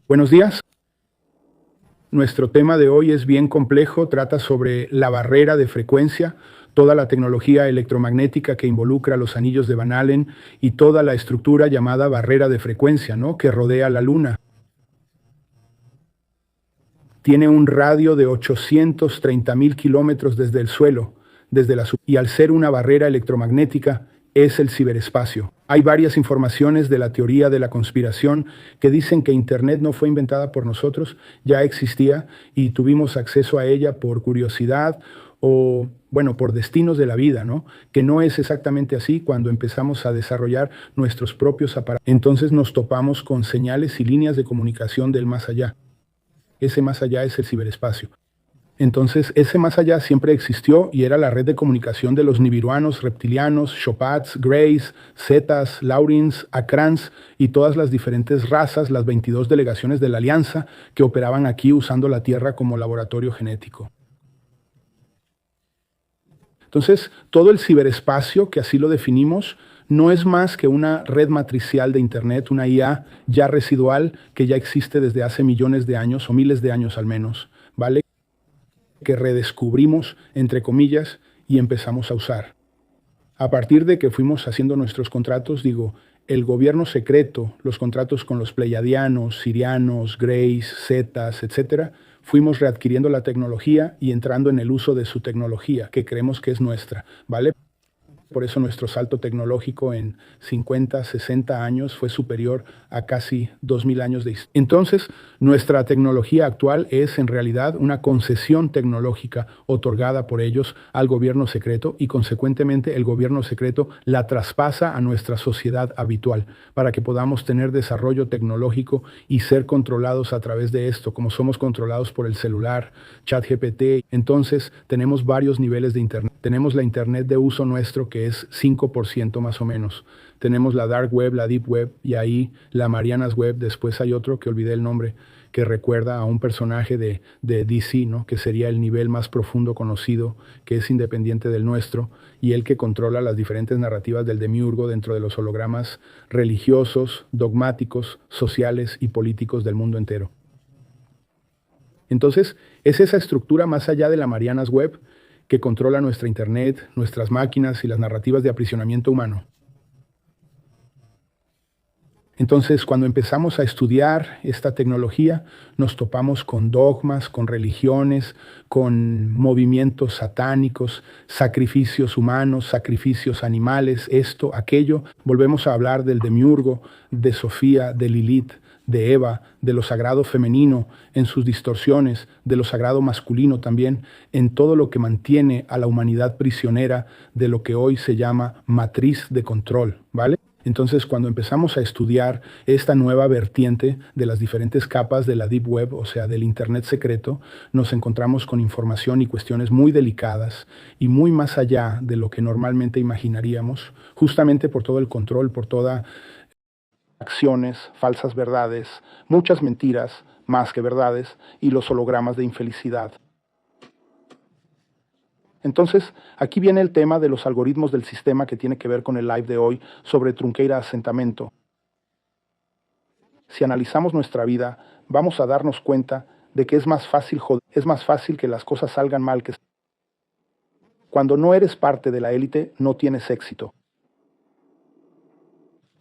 Buenos días. Nuestro tema de hoy es bien complejo, trata sobre la barrera de frecuencia, toda la tecnología electromagnética que involucra los anillos de Van Allen y toda la estructura llamada barrera de frecuencia, ¿no?, que rodea la Luna. Tiene un radio de 830.000 kilómetros desde el suelo, y al ser una barrera electromagnética, es el ciberespacio. Hay varias informaciones de la teoría de la conspiración que dicen que Internet no fue inventada por nosotros, ya existía y tuvimos acceso a ella por curiosidad o, bueno, por destinos de la vida, ¿no? Que no es exactamente así cuando empezamos a desarrollar nuestros propios aparatos. Entonces nos topamos con señales y líneas de comunicación del más allá. Ese más allá es el ciberespacio. Entonces, ese más allá siempre existió y era la red de comunicación de los nibiruanos, reptilianos, Shopats, Greys, Zetas, Laurins, Akrans y todas las diferentes razas, las 22 delegaciones de la Alianza que operaban aquí usando la Tierra como laboratorio genético. Entonces, todo el ciberespacio, que así lo definimos, no es más que una red matricial de Internet, una IA ya residual que ya existe desde hace millones de años o miles de años al menos, ¿vale? Que redescubrimos, entre comillas, y empezamos a usar. A partir de que fuimos haciendo nuestros contratos, el gobierno secreto, los contratos con los pleiadianos, sirianos, greys, zetas, etcétera, fuimos readquiriendo la tecnología y entrando en el uso de su tecnología, que creemos que es nuestra, ¿vale? Por eso nuestro salto tecnológico en 50, 60 años fue superior a casi 2000 años de historia. Entonces, nuestra tecnología actual es en realidad una concesión tecnológica otorgada por ellos al gobierno secreto y consecuentemente el gobierno secreto la traspasa a nuestra sociedad habitual para que podamos tener desarrollo tecnológico y ser controlados a través de esto, como somos controlados por el celular, ChatGPT. Entonces, tenemos varios niveles de Internet. Tenemos la Internet de uso nuestro, que es 5% más o menos. Tenemos la Dark Web, la Deep Web y ahí la Marianas Web. Después hay otro que olvidé el nombre, que recuerda a un personaje de DC, ¿no?, que sería el nivel más profundo conocido, que es independiente del nuestro y el que controla las diferentes narrativas del demiurgo dentro de los hologramas religiosos, dogmáticos, sociales y políticos del mundo entero. Entonces, es esa estructura más allá de la Marianas Web que controla nuestra Internet, nuestras máquinas y las narrativas de aprisionamiento humano. Entonces, cuando empezamos a estudiar esta tecnología, nos topamos con dogmas, con religiones, con movimientos satánicos, sacrificios humanos, sacrificios animales, esto, aquello. Volvemos a hablar del demiurgo, de Sofía, de Lilith, de Eva, de lo sagrado femenino en sus distorsiones, de lo sagrado masculino también, en todo lo que mantiene a la humanidad prisionera de lo que hoy se llama matriz de control, ¿vale? Entonces, cuando empezamos a estudiar esta nueva vertiente de las diferentes capas de la Deep Web, o sea, del Internet secreto, nos encontramos con información y cuestiones muy delicadas y muy más allá de lo que normalmente imaginaríamos, justamente por todo el control, por toda acciones, falsas verdades, muchas mentiras, más que verdades, y los hologramas de infelicidad. Entonces, aquí viene el tema de los algoritmos del sistema que tiene que ver con el live de hoy sobre Trunqueira Asentamento. Si analizamos nuestra vida, vamos a darnos cuenta de que es más fácil que las cosas salgan mal que... Cuando no eres parte de la élite, no tienes éxito.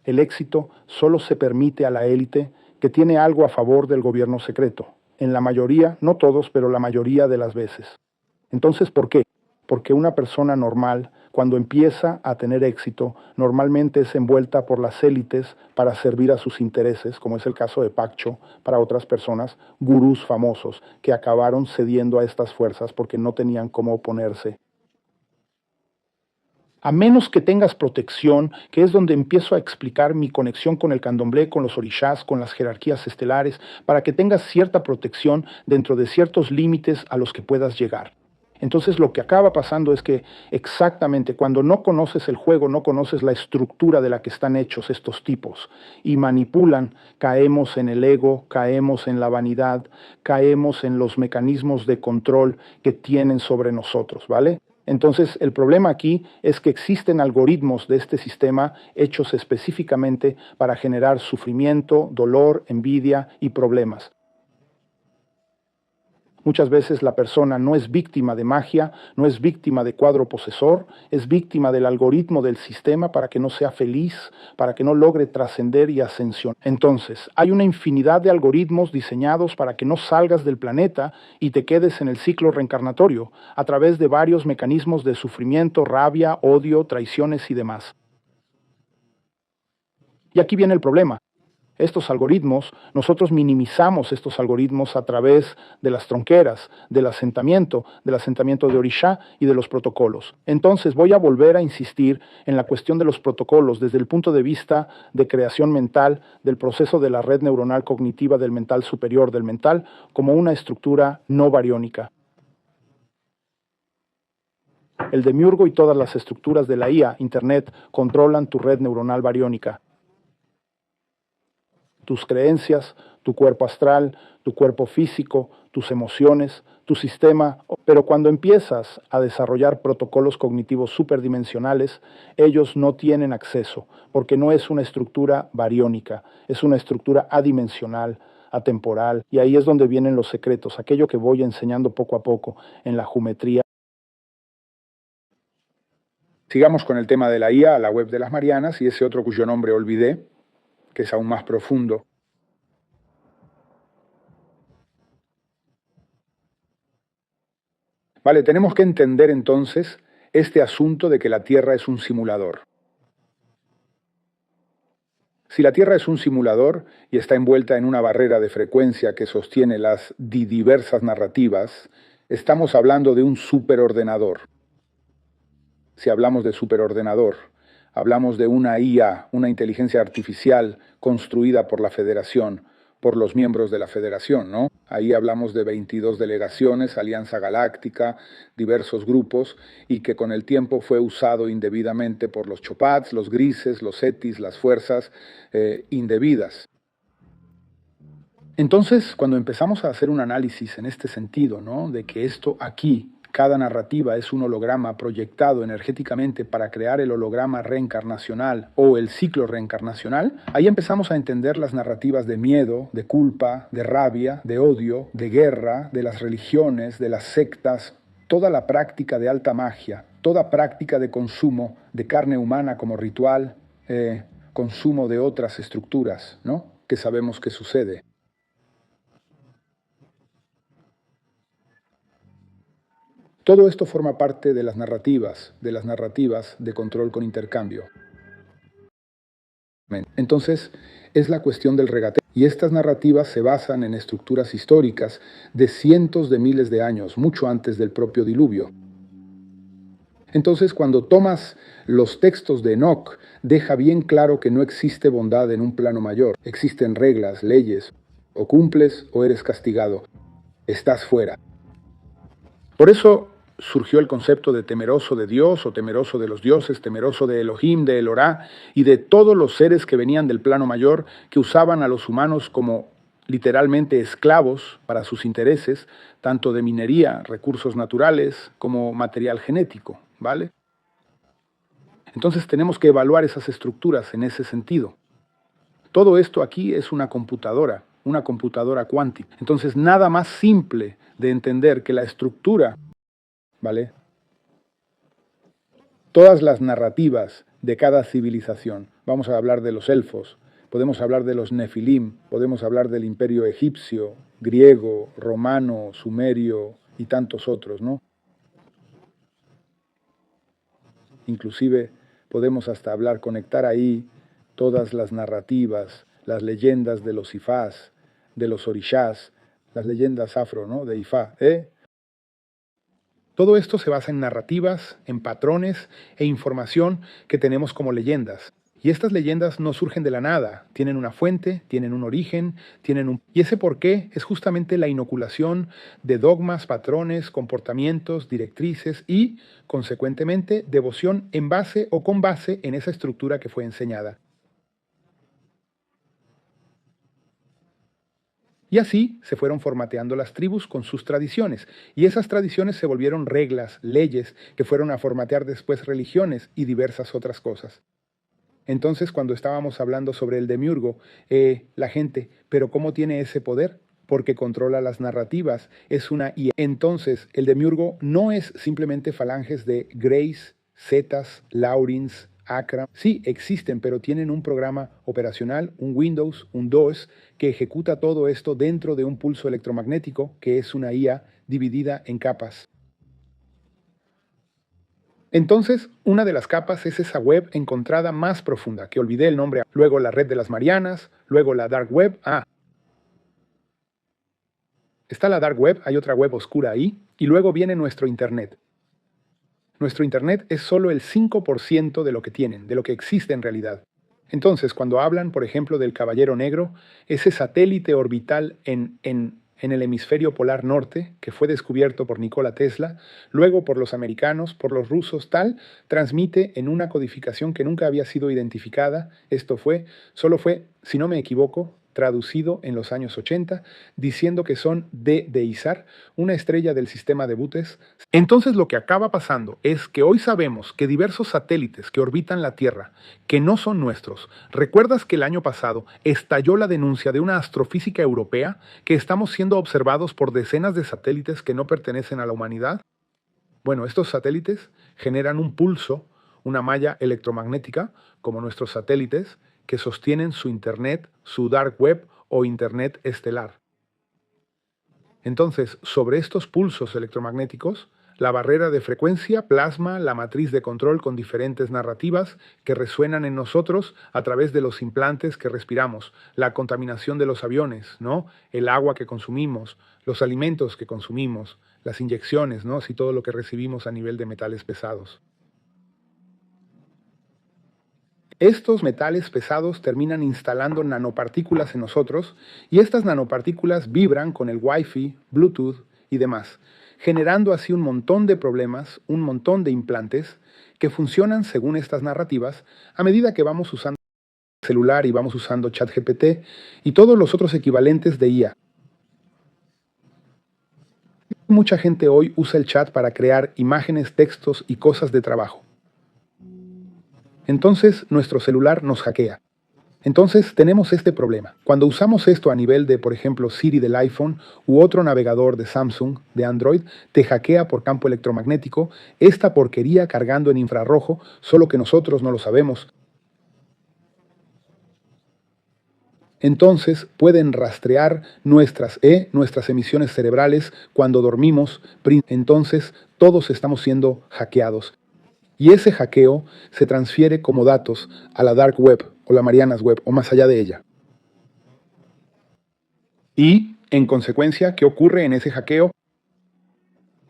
El éxito solo se permite a la élite que tiene algo a favor del gobierno secreto. En la mayoría, no todos, pero la mayoría de las veces. Entonces, ¿por qué? Porque una persona normal, cuando empieza a tener éxito, normalmente es envuelta por las élites para servir a sus intereses, como es el caso de Paccho, para otras personas, gurús famosos, que acabaron cediendo a estas fuerzas porque no tenían cómo oponerse. A menos que tengas protección, que es donde empiezo a explicar mi conexión con el candomblé, con los orishás, con las jerarquías estelares, para que tengas cierta protección dentro de ciertos límites a los que puedas llegar. Entonces lo que acaba pasando es que exactamente cuando no conoces el juego, no conoces la estructura de la que están hechos estos tipos y manipulan, caemos en el ego, caemos en la vanidad, caemos en los mecanismos de control que tienen sobre nosotros, ¿vale? Entonces, el problema aquí es que existen algoritmos de este sistema hechos específicamente para generar sufrimiento, dolor, envidia y problemas. Muchas veces la persona no es víctima de magia, no es víctima de cuadro posesor, es víctima del algoritmo del sistema para que no sea feliz, para que no logre trascender y ascensión. Entonces, hay una infinidad de algoritmos diseñados para que no salgas del planeta y te quedes en el ciclo reencarnatorio, a través de varios mecanismos de sufrimiento, rabia, odio, traiciones y demás. Y aquí viene el problema. Estos algoritmos, nosotros minimizamos estos algoritmos a través de las tronqueras, del asentamiento de Orisha y de los protocolos. Entonces voy a volver a insistir en la cuestión de los protocolos desde el punto de vista de creación mental, del proceso de la red neuronal cognitiva del mental superior del mental, como una estructura no bariónica. El demiurgo y todas las estructuras de la IA, Internet, controlan tu red neuronal bariónica. Tus creencias, tu cuerpo astral, tu cuerpo físico, tus emociones, tu sistema. Pero cuando empiezas a desarrollar protocolos cognitivos superdimensionales, ellos no tienen acceso, porque no es una estructura bariónica, es una estructura adimensional, atemporal, y ahí es donde vienen los secretos, aquello que voy enseñando poco a poco en la geometría. Sigamos con el tema de la IA, la web de las Marianas, y ese otro cuyo nombre olvidé, que es aún más profundo. Vale, tenemos que entender entonces este asunto de que la Tierra es un simulador. Si la Tierra es un simulador y está envuelta en una barrera de frecuencia que sostiene las diversas narrativas, estamos hablando de un superordenador. Si hablamos de superordenador, hablamos de una IA, una inteligencia artificial construida por la Federación, por los miembros de la Federación, ¿no? Ahí hablamos de 22 delegaciones, Alianza Galáctica, diversos grupos, y que con el tiempo fue usado indebidamente por los Chopats, los Grises, los Cetis, las fuerzas indebidas. Entonces, cuando empezamos a hacer un análisis en este sentido, ¿no? De que esto aquí, cada narrativa es un holograma proyectado energéticamente para crear el holograma reencarnacional o el ciclo reencarnacional, ahí empezamos a entender las narrativas de miedo, de culpa, de rabia, de odio, de guerra, de las religiones, de las sectas, toda la práctica de alta magia, toda práctica de consumo de carne humana como ritual, consumo de otras estructuras, ¿no? Que sabemos que sucede. Todo esto forma parte de las narrativas de control con intercambio. Entonces, es la cuestión del regateo. Y estas narrativas se basan en estructuras históricas de cientos de miles de años, mucho antes del propio diluvio. Entonces, cuando tomas los textos de Enoch, deja bien claro que no existe bondad en un plano mayor. Existen reglas, leyes, o cumples o eres castigado. Estás fuera. Por eso surgió el concepto de temeroso de Dios o temeroso de los dioses, temeroso de Elohim, de Elorá y de todos los seres que venían del plano mayor, que usaban a los humanos como literalmente esclavos para sus intereses, tanto de minería, recursos naturales, como material genético, ¿vale? Entonces tenemos que evaluar esas estructuras en ese sentido. Todo esto aquí es una computadora cuántica. Entonces nada más simple de entender que la estructura, ¿vale? Todas las narrativas de cada civilización. Vamos a hablar de los elfos, podemos hablar de los nefilim, podemos hablar del imperio egipcio, griego, romano, sumerio y tantos otros, ¿no? Inclusive podemos hasta hablar, conectar ahí todas las narrativas, las leyendas de los ifás, de los orishás, las leyendas afro, ¿no? De Ifá, Todo esto se basa en narrativas, en patrones e información que tenemos como leyendas. Y estas leyendas no surgen de la nada, tienen una fuente, tienen un origen, Y ese porqué es justamente la inoculación de dogmas, patrones, comportamientos, directrices y, consecuentemente, devoción en base o con base en esa estructura que fue enseñada. Y así se fueron formateando las tribus con sus tradiciones, y esas tradiciones se volvieron reglas, leyes, que fueron a formatear después religiones y diversas otras cosas. Entonces, cuando estábamos hablando sobre el demiurgo, la gente, ¿pero cómo tiene ese poder? Porque controla las narrativas, es una IA. Entonces, el demiurgo no es simplemente falanges de Greys, Zetas, Laurins, Akram. Sí, existen, pero tienen un programa operacional, un Windows, un DOS, que ejecuta todo esto dentro de un pulso electromagnético, que es una IA dividida en capas. Entonces, una de las capas es esa web encontrada más profunda, que olvidé el nombre. Luego la red de las Marianas, luego la Dark Web. Está la Dark Web, hay otra web oscura ahí, y luego viene nuestro Internet. Nuestro Internet es solo el 5% de lo que tienen, de lo que existe en realidad. Entonces, cuando hablan, por ejemplo, del Caballero Negro, ese satélite orbital en el hemisferio polar norte, que fue descubierto por Nikola Tesla, luego por los americanos, por los rusos, transmite en una codificación que nunca había sido identificada. Solo fue, si no me equivoco, traducido en los años 80, diciendo que son de Isar, una estrella del sistema de Butes. Entonces lo que acaba pasando es que hoy sabemos que diversos satélites que orbitan la Tierra, que no son nuestros, ¿recuerdas que el año pasado estalló la denuncia de una astrofísica europea que estamos siendo observados por decenas de satélites que no pertenecen a la humanidad? Bueno, estos satélites generan un pulso, una malla electromagnética, como nuestros satélites, que sostienen su Internet, su Dark Web o Internet estelar. Entonces, sobre estos pulsos electromagnéticos, la barrera de frecuencia plasma la matriz de control con diferentes narrativas que resuenan en nosotros a través de los implantes que respiramos, la contaminación de los aviones, ¿no? El agua que consumimos, los alimentos que consumimos, las inyecciones, ¿no? Y todo lo que recibimos a nivel de metales pesados. Estos metales pesados terminan instalando nanopartículas en nosotros y estas nanopartículas vibran con el Wi-Fi, Bluetooth y demás, generando así un montón de problemas, un montón de implantes que funcionan según estas narrativas a medida que vamos usando el celular y vamos usando ChatGPT y todos los otros equivalentes de IA. Mucha gente hoy usa el chat para crear imágenes, textos y cosas de trabajo. Entonces nuestro celular nos hackea. Entonces tenemos este problema. Cuando usamos esto a nivel de, por ejemplo, Siri del iPhone u otro navegador de Samsung, de Android, te hackea por campo electromagnético, esta porquería cargando en infrarrojo, solo que nosotros no lo sabemos. Entonces pueden rastrear nuestras emisiones cerebrales cuando dormimos. Entonces todos estamos siendo hackeados. Y ese hackeo se transfiere como datos a la Dark Web o la Marianas Web o más allá de ella. Y, en consecuencia, ¿qué ocurre en ese hackeo?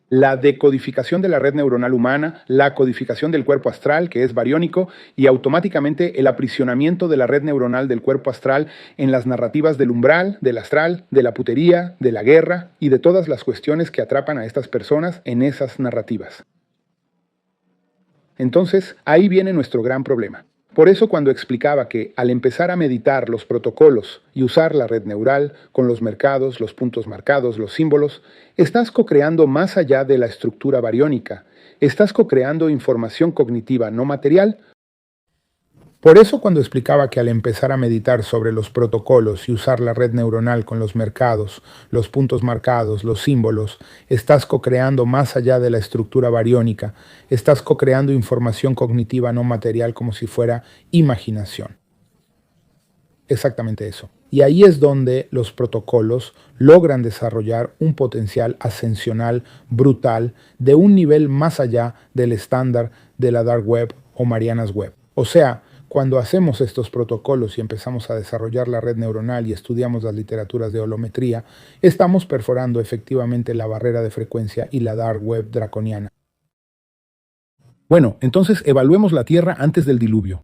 La decodificación de la red neuronal humana, la codificación del cuerpo astral, que es bariónico, y automáticamente el aprisionamiento de la red neuronal del cuerpo astral en las narrativas del umbral, del astral, de la putería, de la guerra y de todas las cuestiones que atrapan a estas personas en esas narrativas. Entonces, ahí viene nuestro gran problema. Por eso cuando explicaba que al empezar a meditar los protocolos y usar la red neural con los mercados, los puntos marcados, los símbolos, estás co-creando más allá de la estructura bariónica, estás co-creando información cognitiva no material. Por eso cuando explicaba que al empezar a meditar sobre los protocolos y usar la red neuronal con los mercados, los puntos marcados, los símbolos, estás co-creando más allá de la estructura bariónica, estás co-creando información cognitiva no material como si fuera imaginación. Exactamente eso. Y ahí es donde los protocolos logran desarrollar un potencial ascensional brutal de un nivel más allá del estándar de la Dark Web o Marianas Web. O sea, cuando hacemos estos protocolos y empezamos a desarrollar la red neuronal y estudiamos las literaturas de holometría, estamos perforando efectivamente la barrera de frecuencia y la Dark Web draconiana. Bueno, entonces evaluemos la Tierra antes del diluvio.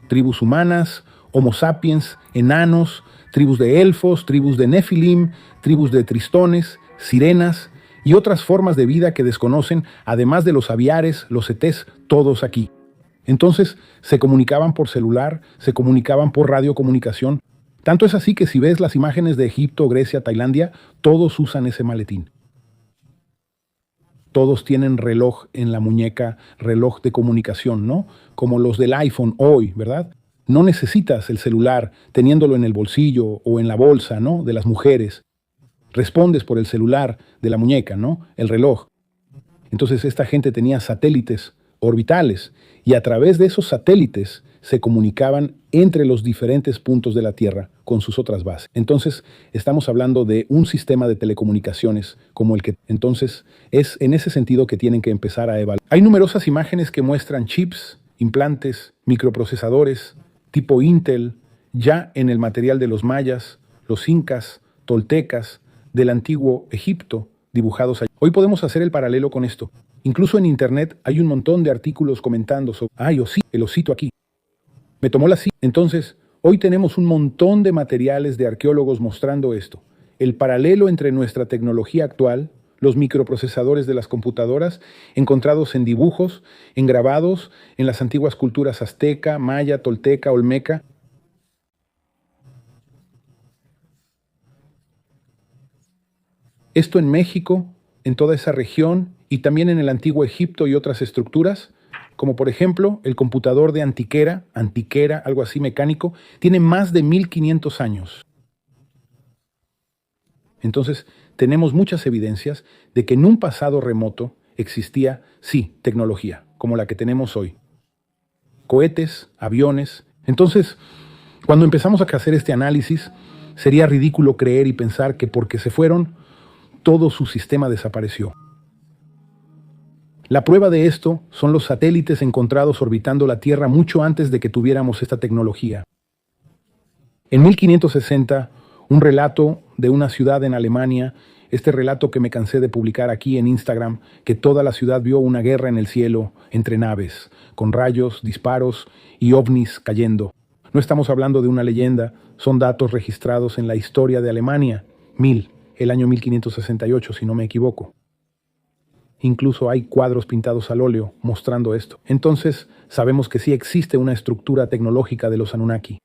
Tribus humanas, Homo sapiens, enanos, tribus de elfos, tribus de Nefilim, tribus de tristones, sirenas y otras formas de vida que desconocen, además de los aviares, los ETs, todos aquí. Entonces se comunicaban por celular, se comunicaban por radiocomunicación. Tanto es así que si ves las imágenes de Egipto, Grecia, Tailandia, todos usan ese maletín. Todos tienen reloj en la muñeca, reloj de comunicación, ¿no? Como los del iPhone hoy, ¿verdad? No necesitas el celular teniéndolo en el bolsillo o en la bolsa, ¿no? De las mujeres. Respondes por el celular de la muñeca, ¿no? El reloj. Entonces esta gente tenía satélites orbitales y a través de esos satélites se comunicaban entre los diferentes puntos de la Tierra con sus otras bases. Entonces estamos hablando de un sistema de telecomunicaciones como el que entonces es en ese sentido que tienen que empezar a evaluar. Hay numerosas imágenes que muestran chips, implantes, microprocesadores tipo Intel ya en el material de los mayas, los incas, toltecas, del antiguo Egipto dibujados allí. Hoy podemos hacer el paralelo con esto. Incluso en internet hay un montón de artículos comentando sobre, el osito aquí. Me tomó la silla. Entonces, hoy tenemos un montón de materiales de arqueólogos mostrando esto. El paralelo entre nuestra tecnología actual, los microprocesadores de las computadoras, encontrados en dibujos, en grabados, en las antiguas culturas azteca, maya, tolteca, olmeca. Esto en México, en toda esa región y también en el antiguo Egipto y otras estructuras, como por ejemplo el computador de Antiquera, algo así mecánico, tiene más de 1500 años. Entonces, tenemos muchas evidencias de que en un pasado remoto existía, sí, tecnología, como la que tenemos hoy. Cohetes, aviones. Entonces, cuando empezamos a hacer este análisis, sería ridículo creer y pensar que porque se fueron, todo su sistema desapareció. La prueba de esto son los satélites encontrados orbitando la Tierra mucho antes de que tuviéramos esta tecnología. En 1560, un relato de una ciudad en Alemania, este relato que me cansé de publicar aquí en Instagram, que toda la ciudad vio una guerra en el cielo entre naves, con rayos, disparos y ovnis cayendo. No estamos hablando de una leyenda, son datos registrados en la historia de Alemania, el año 1568, si no me equivoco. Incluso hay cuadros pintados al óleo mostrando esto. Entonces, sabemos que sí existe una estructura tecnológica de los Anunnaki.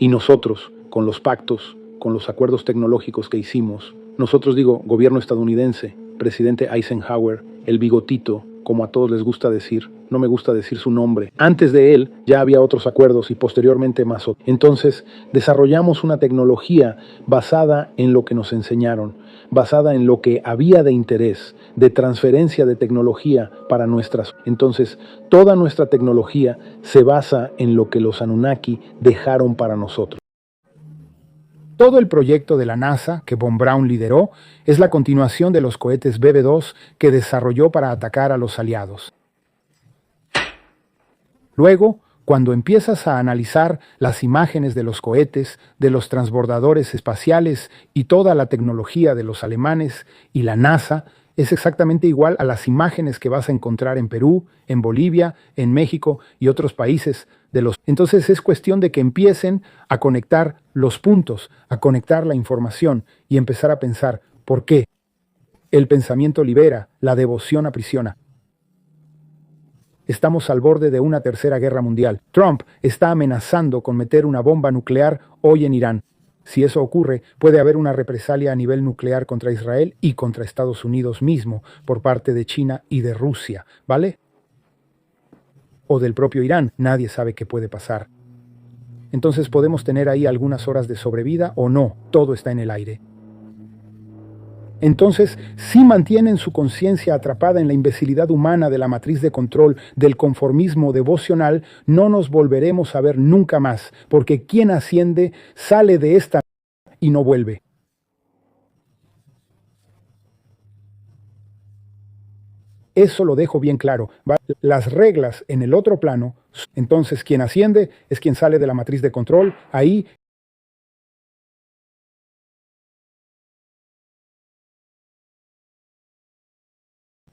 Y nosotros, con los pactos, con los acuerdos tecnológicos que hicimos, nosotros digo, gobierno estadounidense, presidente Eisenhower, el bigotito, como a todos les gusta decir, no me gusta decir su nombre. Antes de él ya había otros acuerdos y posteriormente más otros. Entonces desarrollamos una tecnología basada en lo que nos enseñaron, basada en lo que había de interés, de transferencia de tecnología para nuestras. Entonces toda nuestra tecnología se basa en lo que los Anunnaki dejaron para nosotros. Todo el proyecto de la NASA que Von Braun lideró es la continuación de los cohetes BB-2 que desarrolló para atacar a los aliados. Luego, cuando empiezas a analizar las imágenes de los cohetes, de los transbordadores espaciales y toda la tecnología de los alemanes y la NASA, es exactamente igual a las imágenes que vas a encontrar en Perú, en Bolivia, en México y otros países de los. Entonces es cuestión de que empiecen a conectar los puntos, a conectar la información y empezar a pensar, ¿por qué? El pensamiento libera, la devoción aprisiona. Estamos al borde de una tercera guerra mundial. Trump está amenazando con meter una bomba nuclear hoy en Irán. Si eso ocurre, puede haber una represalia a nivel nuclear contra Israel y contra Estados Unidos mismo por parte de China y de Rusia, ¿vale? O del propio Irán, nadie sabe qué puede pasar. Entonces podemos tener ahí algunas horas de sobrevida o no, todo está en el aire. Entonces, si mantienen su conciencia atrapada en la imbecilidad humana de la matriz de control, del conformismo devocional, no nos volveremos a ver nunca más, porque quien asciende sale de esta y no vuelve. Eso lo dejo bien claro. Las reglas en el otro plano, entonces quien asciende es quien sale de la matriz de control, ahí.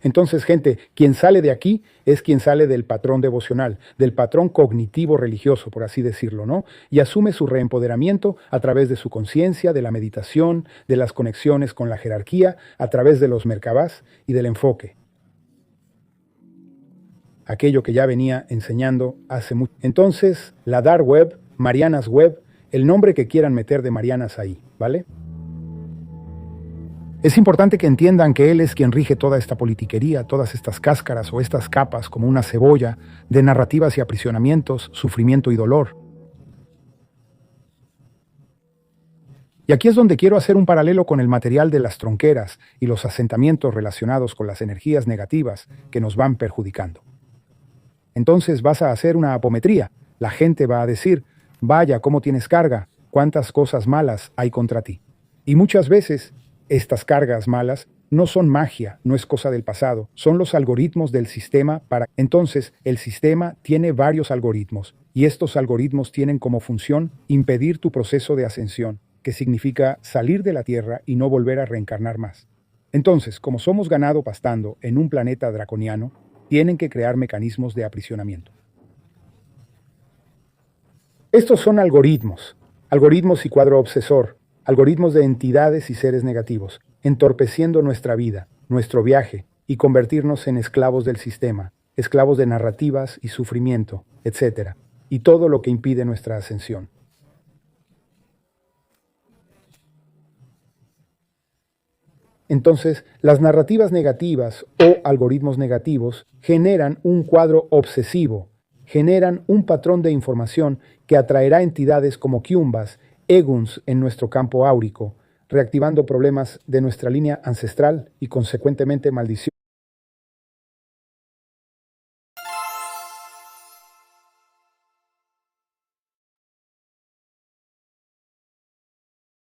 Entonces, gente, quien sale de aquí es quien sale del patrón devocional, del patrón cognitivo religioso, por así decirlo, ¿no? Y asume su reempoderamiento a través de su conciencia, de la meditación, de las conexiones con la jerarquía, a través de los merkabás y del enfoque. aquello que ya venía enseñando hace mucho. Entonces, la Dark Web, Marianas Web, el nombre que quieran meter de Marianas ahí, ¿vale? Es importante que entiendan que él es quien rige toda esta politiquería, todas estas cáscaras o estas capas como una cebolla de narrativas y aprisionamientos, sufrimiento y dolor. Y aquí es donde quiero hacer un paralelo con el material de las tronqueras y los asentamientos relacionados con las energías negativas que nos van perjudicando. Entonces vas a hacer una apometría. La gente va a decir, vaya, cómo tienes carga, cuántas cosas malas hay contra ti. Y muchas veces estas cargas malas no son magia, no es cosa del pasado, son los algoritmos del sistema para... Entonces, el sistema tiene varios algoritmos y estos algoritmos tienen como función impedir tu proceso de ascensión, que significa salir de la Tierra y no volver a reencarnar más. Entonces, como somos ganado pastando en un planeta draconiano, tienen que crear mecanismos de aprisionamiento. Estos son algoritmos y cuadro obsesor, algoritmos de entidades y seres negativos, entorpeciendo nuestra vida, nuestro viaje, y convertirnos en esclavos del sistema, esclavos de narrativas y sufrimiento, etc., y todo lo que impide nuestra ascensión. Entonces, las narrativas negativas o algoritmos negativos generan un cuadro obsesivo, generan un patrón de información que atraerá entidades como Quiumbas, Eguns en nuestro campo áurico, reactivando problemas de nuestra línea ancestral y consecuentemente maldiciones.